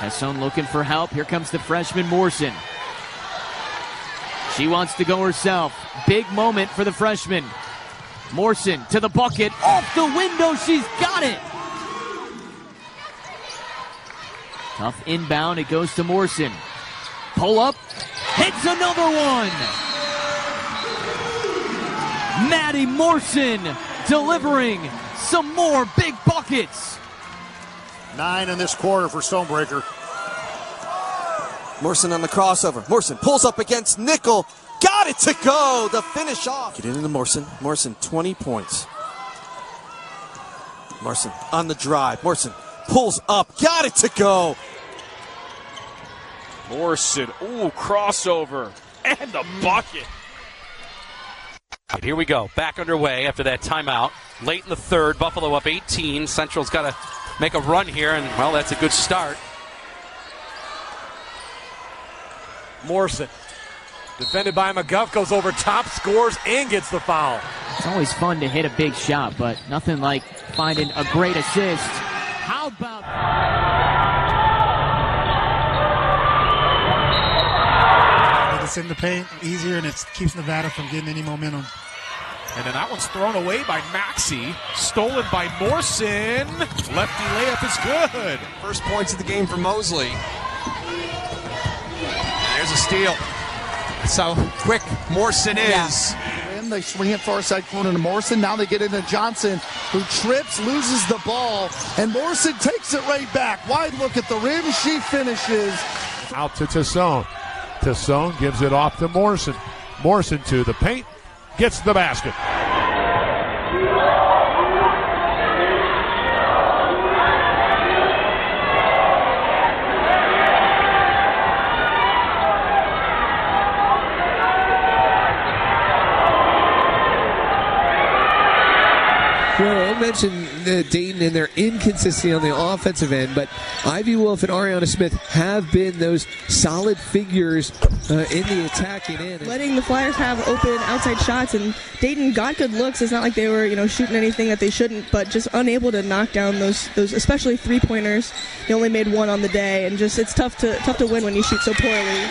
Canton looking for help. Here comes the freshman Morson. She wants to go herself. Big moment for the freshman. Morson to the bucket. Off the window. She's got it. Tough inbound. It goes to Morson. Pull up. Hits another one. Madi Morson delivering some more big buckets. 9 in this quarter for Stonebreaker. Morson on the crossover. Morson pulls up against Nickel. Got it to go. The finish off. Get into Morson. Morson, 20 points. Morson on the drive. Morson pulls up. Got it to go. Morson, ooh, crossover. And the bucket. Here we go. Back underway after that timeout. Late in the third. Buffalo up 18. Central's got to make a run here, and, well, that's a good start. Morson, defended by McGuff, goes over top, scores, and gets the foul. It's always fun to hit a big shot, but nothing like finding a great assist. How about... It's in the paint easier, and it keeps Nevada from getting any momentum. And then that one's thrown away by Maxey. Stolen by Morson. Lefty layup is good. First points of the game for Mosley. There's a steal. That's how quick Morson is. And they swing it far side corner to Morson. Now they get into Johnson, who trips, loses the ball, and Morson takes it right back. Wide look at the rim. She finishes. Out to Tassone. Tassone gives it off to Morson. Morson to the paint. Gets the basket. Well, I mentioned Dayton and their inconsistency on the offensive end, but Ivy Wolf and Ariana Smith have been those solid figures in the attacking end. Letting the Flyers have open outside shots, and Dayton got good looks. It's not like they were, shooting anything that they shouldn't, but just unable to knock down those especially three-pointers. They only made one on the day, and just it's tough to win when you shoot so poorly.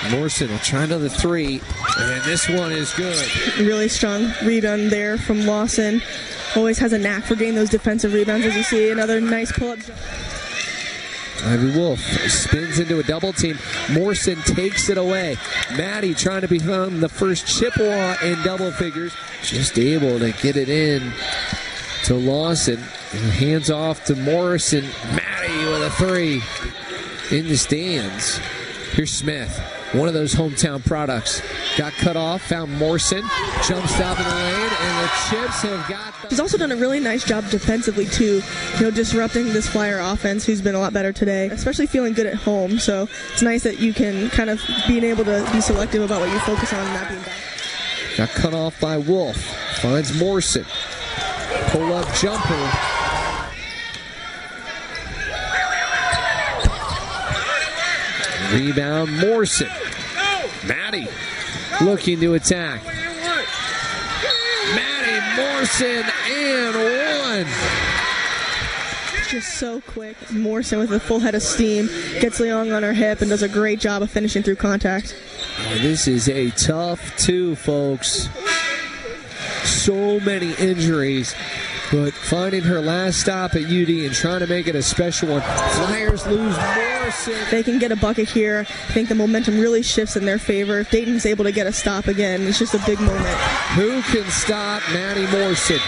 Morson will try another three, and this one is good. Really strong rebound there from Lawson. Always has a knack for getting those defensive rebounds, as you see. Another nice pull-up. Ivy Wolf spins into a double team. Morson takes it away. Madi trying to become the first Chippewa in double figures. Just able to get it in to Lawson. And hands off to Morrison. Madi with a three in the stands. Here's Smith. One of those hometown products. Got cut off, found Morson, jump stop in the lane, and the Chips have got... He's also done a really nice job defensively, too, disrupting this Flyer offense, who's been a lot better today, especially feeling good at home. So it's nice that you can kind of being able to be selective about what you focus on and not being back. Got cut off by Wolf. Finds Morson. Pull-up jumper. Rebound, Morson. Madi looking to attack. Madi Morson and one. Just so quick. Morson with a full head of steam. Gets Leong on her hip and does a great job of finishing through contact. This is a tough two, folks. So many injuries. But finding her last stop at UD and trying to make it a special one. Flyers lose Morson. They can get a bucket here. I think the momentum really shifts in their favor. If Dayton's able to get a stop again, it's just a big moment. Who can stop Madi Morson?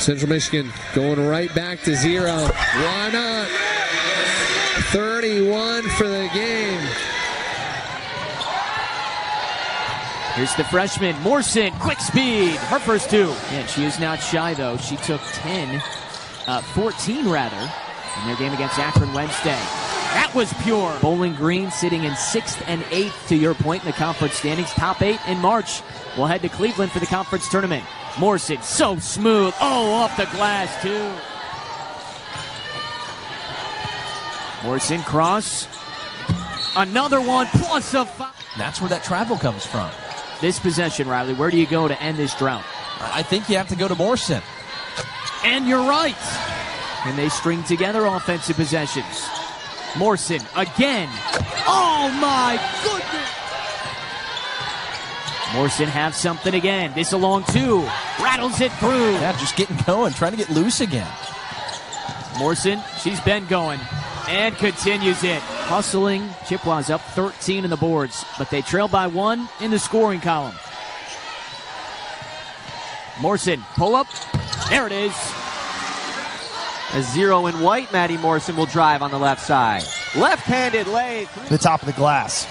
Central Michigan going right back to 0. Why not? 31 for the game. Here's the freshman, Morson, quick speed, her first two. And she is not shy, though. She took 14 rather, in their game against Akron Wednesday. That was pure. Bowling Green sitting in 6th and 8th, to your point, in the conference standings. Top 8 in March. We'll head to Cleveland for the conference tournament. Morson, so smooth. Oh, off the glass, too. Morson, cross. Another one, plus a foul. That's where that travel comes from. This possession, Riley, where do you go to end this drought? I think you have to go to Morson. And you're right. and they string together offensive possessions. Morson again. Oh my goodness! Morson have something again. This a long two. Rattles it through. Yeah, just getting going, trying to get loose again. Morson, she's been going and continues it. Hustling. Chippewas up 13 in the boards, but they trail by 1 in the scoring column. Morson, pull up. There it is. A 0 in white. Madi Morson will drive on the left side. Left-handed lay. The top of the glass.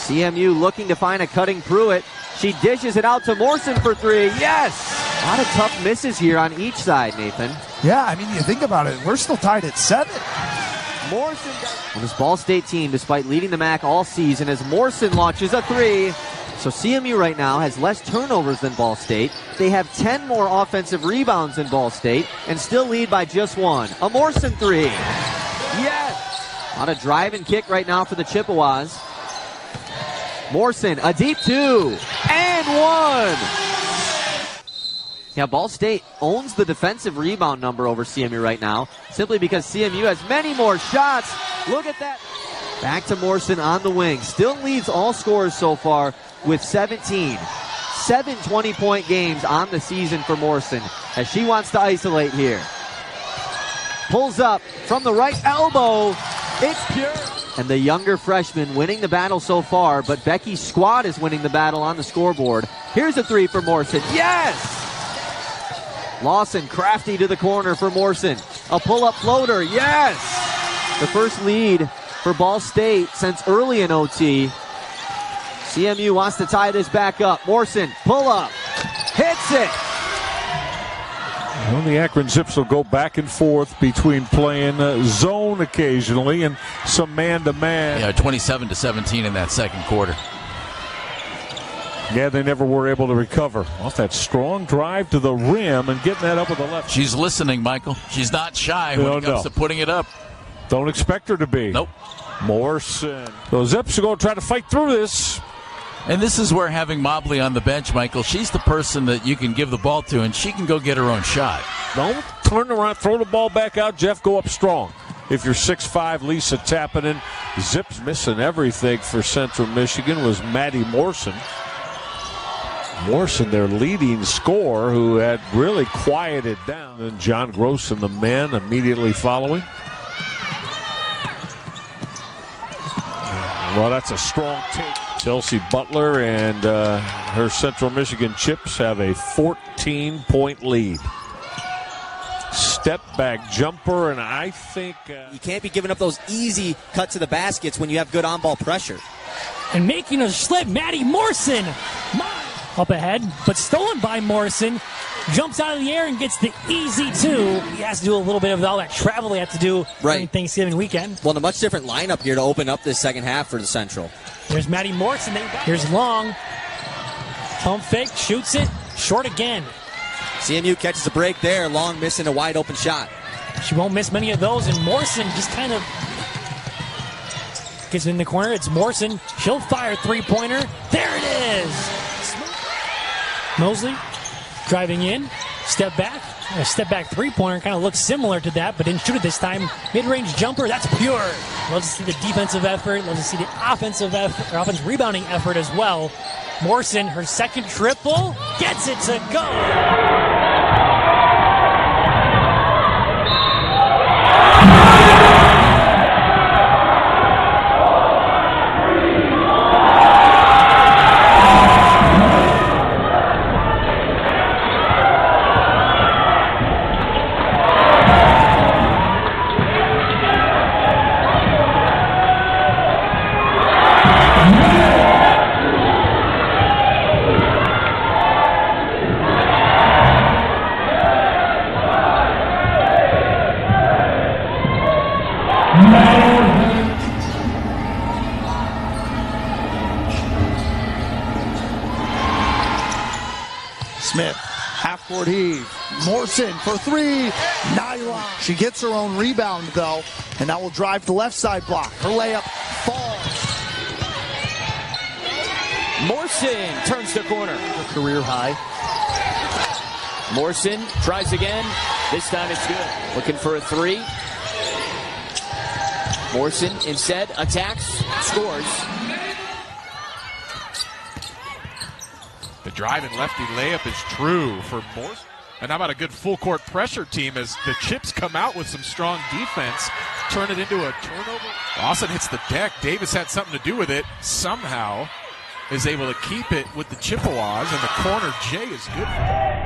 CMU looking to find a cutting Pruitt. She dishes it out to Morson for 3. Yes! A lot of tough misses here on each side, Nathan. Yeah, I mean, you think about it. We're still tied at 7. Morson on this Ball State team, despite leading the MAC all season, as Morson launches a 3. So CMU right now has less turnovers than Ball State. They have 10 more offensive rebounds than Ball State and still lead by just 1. A Morson 3. Yes! On a drive and kick right now for the Chippewas. Morson, a deep 2. And 1. Yeah, Ball State owns the defensive rebound number over CMU right now, simply because CMU has many more shots. Look at that. Back to Morson on the wing. Still leads all scorers so far with 17. 7 20-point games on the season for Morson as she wants to isolate here. Pulls up from the right elbow. It's pure. And the younger freshman winning the battle so far, but Becky's squad is winning the battle on the scoreboard. Here's a 3 for Morson. Yes! Lawson crafty to the corner for Morson. A pull-up floater. Yes! The first lead for Ball State since early in OT. CMU wants to tie this back up. Morson, pull up. Hits it! Well, the Akron Zips will go back and forth between playing zone occasionally and some man-to-man. Yeah, 27-17 in that second quarter. Yeah, they never were able to recover off that strong drive to the rim and getting that up with the left. She's listening, Michael. She's not shy when it comes to putting it up. Don't expect her to be. Nope. Morson. The Zips are going to try to fight through this. And this is where having Mobley on the bench, Michael, she's the person that you can give the ball to, and she can go get her own shot. Don't turn around, throw the ball back out, Jeff. Go up strong. If you're 6'5", Lisa Tappinen. Zips missing everything for Central Michigan was Madi Morson. Morson, their leading scorer, who had really quieted down. And John Gross and the men immediately following. Well, that's a strong take. Chelsea Butler and her Central Michigan Chips have a 14-point lead. Step back jumper, and I think you can't be giving up those easy cut to the baskets when you have good on-ball pressure. And making a slip, Madi Morson up ahead, but stolen by Morson. Jumps out of the air and gets the easy 2. He has to do a little bit of all that travel they have to do during Thanksgiving weekend. Well, a much different lineup here to open up this second half for the Central. There's Madi Morson. Here's Long. Pump fake, shoots it, short again. CMU catches a break there. Long missing a wide open shot. She won't miss many of those, and Morson just kind of gets in the corner. It's Morson. She'll fire three-pointer. There it is. Mosley driving in, step back. A step back three-pointer kind of looks similar to that, but didn't shoot it this time. Mid-range jumper, that's pure. Love to see the defensive effort. Love to see the offensive effort, offensive rebounding effort as well. Morson, her second triple, gets it to go. Smith, half-court heave. Morson for 3. Nylon. She gets her own rebound, though, and that will drive the left side block. Her layup falls. Morson turns the corner. Career high. Morson tries again. This time it's good. Looking for a three. Morson instead attacks, scores. The driving lefty layup is true for Morson. And how about a good full-court pressure team as the Chips come out with some strong defense, turn it into a turnover. Lawson hits the deck. Davis had something to do with it. Somehow is able to keep it with the Chippewas, and the corner J is good for him.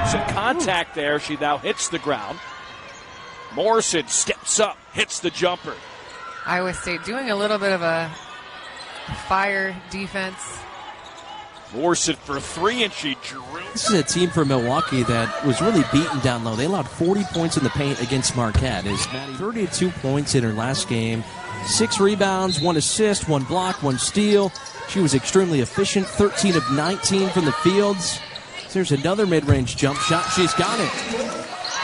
Some contact there. She now hits the ground. Morson steps up, hits the jumper. Iowa State doing a little bit of a fire defense. Morson for three, and she drew. This is a team for Milwaukee that was really beaten down low. They allowed 40 points in the paint against Marquette. As Madi 32 points in her last game, 6 rebounds, 1 assist, 1 block, 1 steal. She was extremely efficient, 13 of 19 from the fields. There's another mid-range jump shot. She's got it.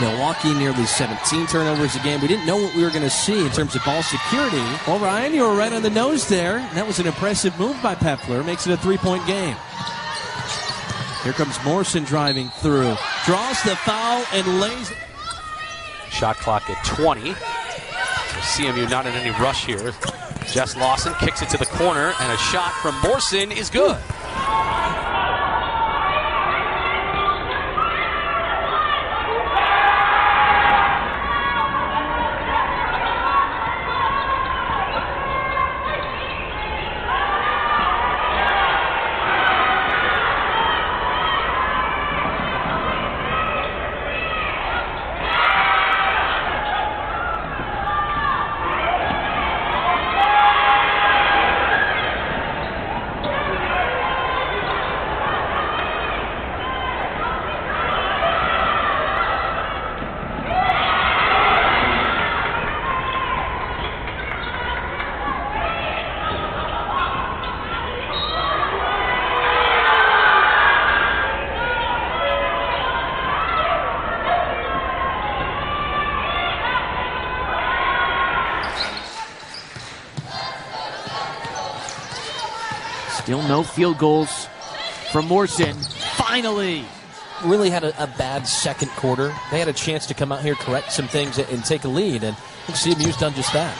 Milwaukee nearly 17 turnovers a game. We didn't know what we were going to see in terms of ball security. Well, Ryan, you were right on the nose there. That was an impressive move by Pepler. Makes it a 3-point game. Here comes Morson driving through. Draws the foul and lays it. Shot clock at 20. So CMU not in any rush here. Jess Lawson kicks it to the corner, and a shot from Morson is good. Still no field goals from Morson. Finally. Really had a bad second quarter. They had a chance to come out here, correct some things, and take a lead, and I think CMU's done just that.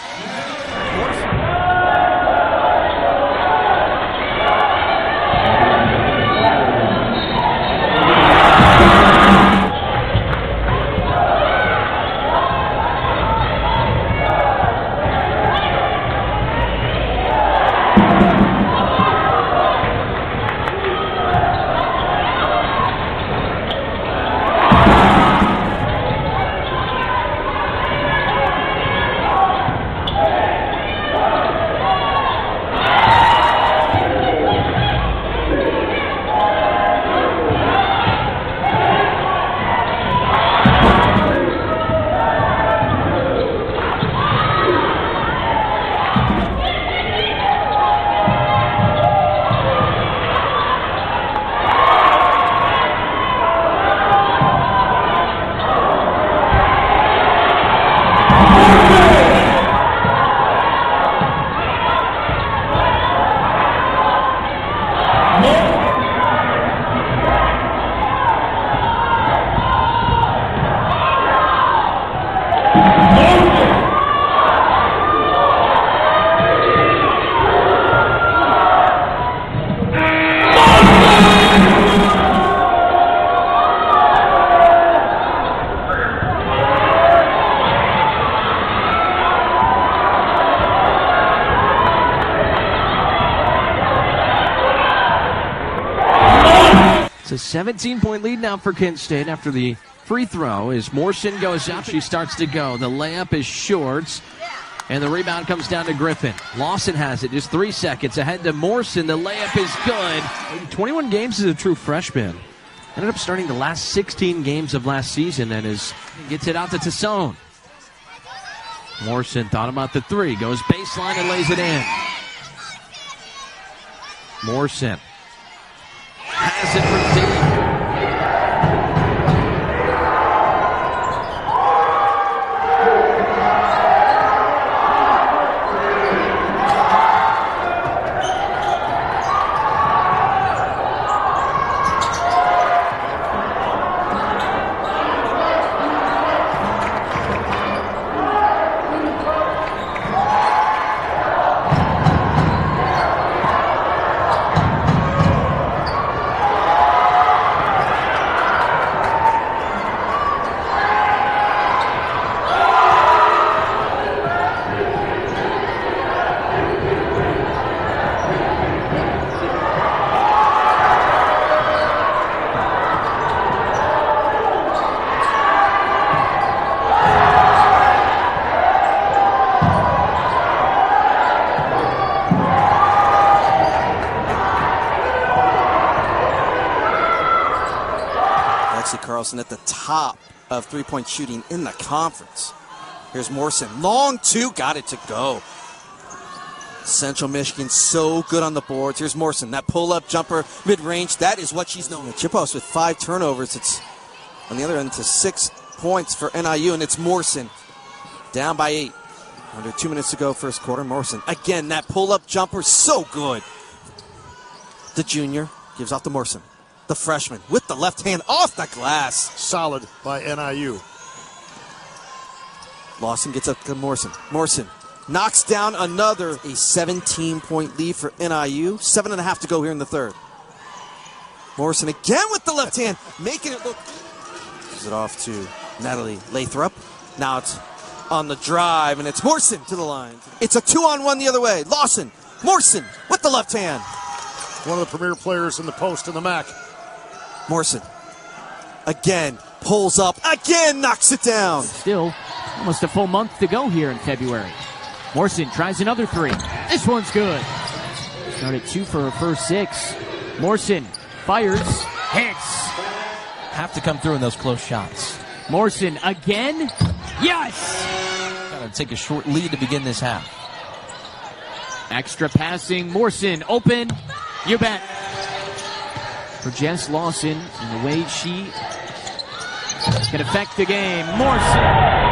It's a 17-point lead now for Kent State after the free throw as Morson goes up. She starts to go. The layup is short, and the rebound comes down to Griffin. Lawson has it, just 3 seconds ahead to Morson. The layup is good. 21 games as a true freshman. Ended up starting the last 16 games of last season and gets it out to Tassone. Morson thought about the three, goes baseline and lays it in. Morson has it from deep. Carlson at the top of three-point shooting in the conference. Here's Morson. Long two. Got it to go. Central Michigan so good on the boards. Here's Morson. That pull-up jumper mid-range. That is what she's known. The Chippewas with 5 turnovers. It's on the other end to 6 points for NIU, and it's Morson down by 8. Under 2 minutes to go first quarter. Morson. Again, that pull-up jumper so good. The junior gives off to Morson. The freshman with the left hand off the glass. Solid by NIU. Lawson gets up to Morson. Morson knocks down another. A 17-point lead for NIU. 7.5 to go here in the third. Morson again with the left hand, making it look. Gives it off to Natalie Lathrop. Now it's on the drive, and it's Morson to the line. It's a 2-on-1 the other way. Lawson, Morson with the left hand. One of the premier players in the post in the MAC. Morson again pulls up, again knocks it down. Still almost a full month to go here in February. Morson tries another three. This one's good. Started 2 for her first 6. Morson fires, hits. Have to come through in those close shots. Morson again. Yes! Gotta take a short lead to begin this half. Extra passing. Morson open. You bet. For Jess Lawson, and the way she can affect the game. Morson.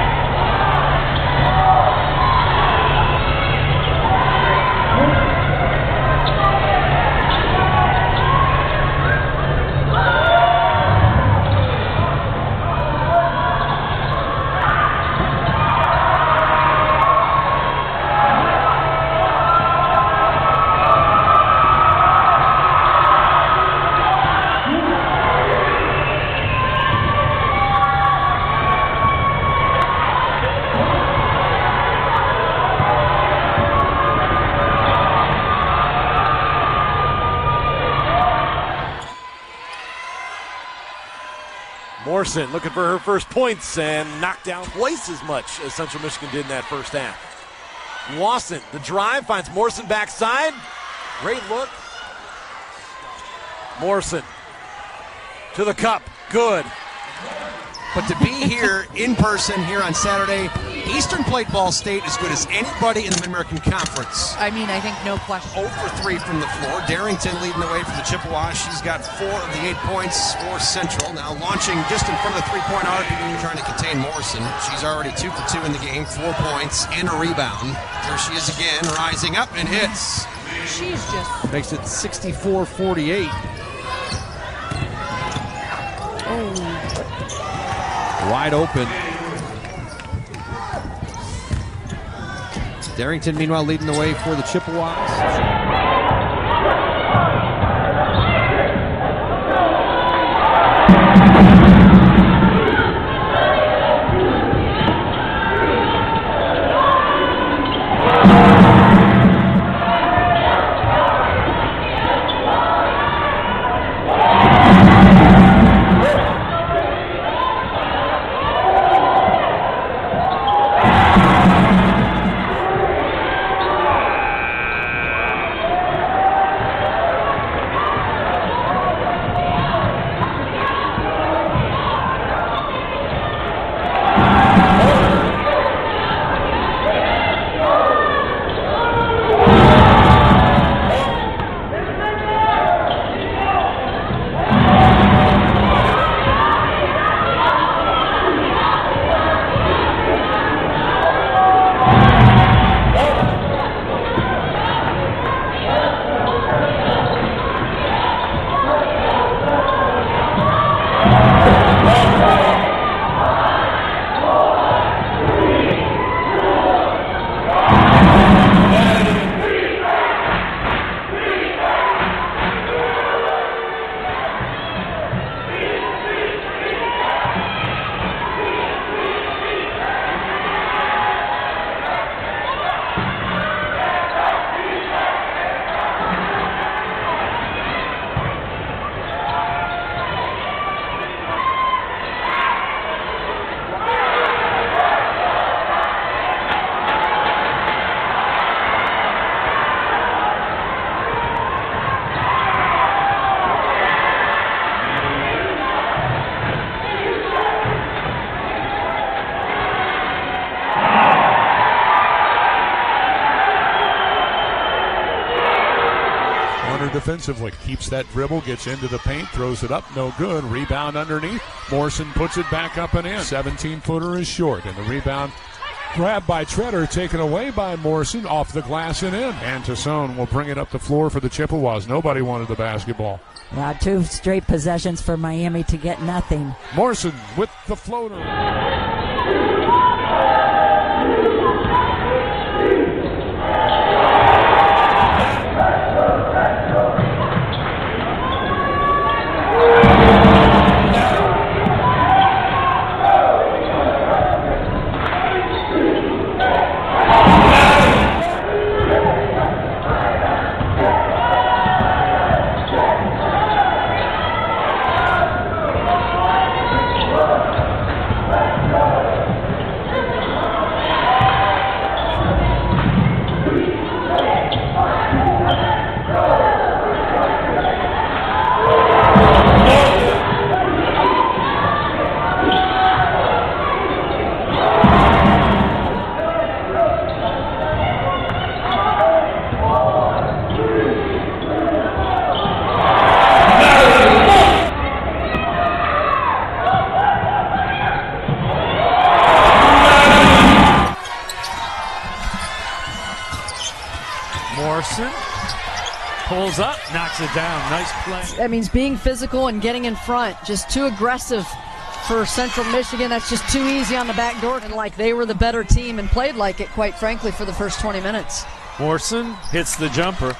Morson looking for her first points and knocked down twice as much as Central Michigan did in that first half. Lawson, the drive, finds Morson backside. Great look. Morson to the cup. Good. But to be here in person here on Saturday, Eastern played Ball State as good as anybody in the Mid-American Conference. I mean, I think no question. 0 for 3 from the floor. Darrington leading the way for the Chippewas. She's got 4 of the 8 points for Central. Now launching just in front of the three-point arc, trying to contain Morson. She's already 2 for 2 in the game, 4 points and a rebound. There she is again, rising up and hits. She's just... Makes it 64-48. Oh. Wide open. Darrington, meanwhile, leading the way for the Chippewas. Defensively, keeps that dribble, gets into the paint, throws it up, no good. Rebound underneath. Morson puts it back up and in. 17-footer is short, and the rebound grabbed by Treader, taken away by Morson, off the glass and in. And Tassone will bring it up the floor for the Chippewas. Nobody wanted the basketball. Yeah, 2 straight possessions for Miami to get nothing. Morson with the floater. Morson pulls up, knocks it down. Nice play. That means being physical and getting in front. Just too aggressive for Central Michigan. That's just too easy on the back door. And like they were the better team and played like it, quite frankly, for the first 20 minutes. Morson hits the jumper.